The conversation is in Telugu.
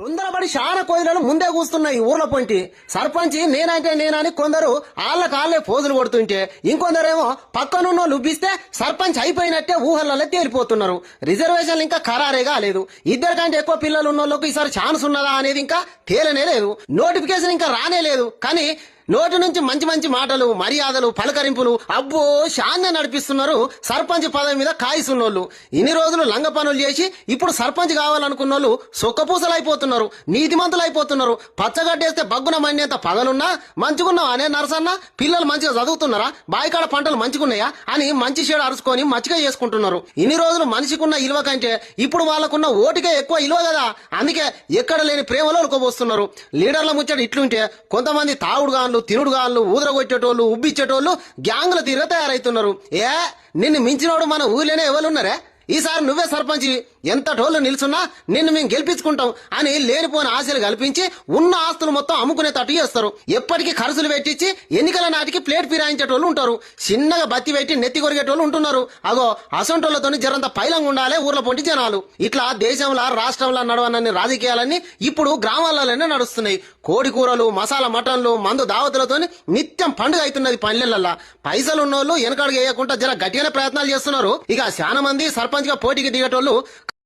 తొందరపడి చాలా కోయిలను ముందే కూస్తున్నాయి ఊర్ల పొంటి సర్పంచ్ నేనంటే నేనని కొందరు ఆళ్లే పోజులు కొడుతుంటే ఇంకొందరేమో పక్కనున్న లుబ్బిస్తే సర్పంచ్ అయిపోయినట్టే ఊహలలో తేలిపోతున్నారు. రిజర్వేషన్లు ఇంకా ఖరారే కాలేదు. ఇద్దరికంటే ఎక్కువ పిల్లలు ఉన్న వాళ్ళకు ఈసారి ఛాన్స్ ఉన్నదా అనేది ఇంకా తేలనే లేదు. నోటిఫికేషన్ ఇంకా రానే లేదు. కానీ నోటి నుంచి మంచి మంచి మాటలు, మర్యాదలు, పలకరింపులు అబ్బో శాన్నే నడిపిస్తున్నారు సర్పంచ్ పదవి మీద కాయిసున్నోళ్ళు. ఇన్ని రోజులు లంగ పనులు చేసి ఇప్పుడు సర్పంచ్ కావాలనుకున్నోళ్ళు సొక్కపూసలైపోతున్నారు, నీతిమంతులైపోతున్నారు. పచ్చగడ్డేస్తే బగ్గున మండేంత పగలున్నా మంచిగున్నావా అనే నరసన్న పిల్లలు మంచిగా చదువుతున్నారా, బాయికాడ పంటలు మంచిగున్నాయా అని మంచి షేడు అరుచుకొని మచ్చిగా చేసుకుంటున్నారు. ఇన్ని రోజులు మనిషికున్న ఇలువ కంటే ఇప్పుడు వాళ్ళకున్న ఓటుకే ఎక్కువ ఇలువ కదా. అందుకే ఎక్కడ లేని ప్రేమలో ఉనుకోబోస్తున్నారు. లీడర్ల ముచ్చట ఇట్లుంటే కొంతమంది తాగుడుగాన్లు, తినుడుగాళ్ళు, ఊదరగొచ్చేటోళ్ళు, ఉబ్బిచ్చేటోళ్ళు గ్యాంగుల తీరుగా తయారైతున్నారు. నిన్ను మించినోడు మన ఊళ్ళోనే ఎవరున్నారే? ఈసారి నువ్వే సర్పంచ్, ఎంత టోళ్ళు నిల్చున్నా నిన్ను మేము గెలిపించుకుంటాం అని లేనిపోని ఆశలు కల్పించి ఉన్న ఆస్తులు మొత్తం అమ్ముకునే తట్టు చేస్తారు. ఎప్పటికీ ఖర్చులు పెట్టించి ఎన్నికల నాటికి ప్లేట్ ఫిరాయించేటోళ్ళు ఉంటారు. చిన్నగా బత్తి పెట్టి నెత్తి కొరిగేటోళ్ళు ఉంటున్నారు. అగో అసొంటోళ్లతోని జరంత పైలంగా ఉండాలి ఊర్ల పొంటి జనాలు. ఇట్లా దేశంలో రాష్ట్రంలో నడవనన్ని రాజకీయాలన్నీ ఇప్పుడు గ్రామాలలోనే నడుస్తున్నాయి. కోడి కూరలు, మసాలా మటన్లు, మందు దావతులతోని నిత్యం పండుగ అవుతున్నది పల్లెలల్లా. పైసలు ఉన్నోళ్ళు వెనకడుగు వేయకుండా జర గట్టిగానే ప్రయత్నాలు చేస్తున్నారు. ఇక చాలా మంది సర్పంచ్ గా పోటీకి దిగేటోళ్ళు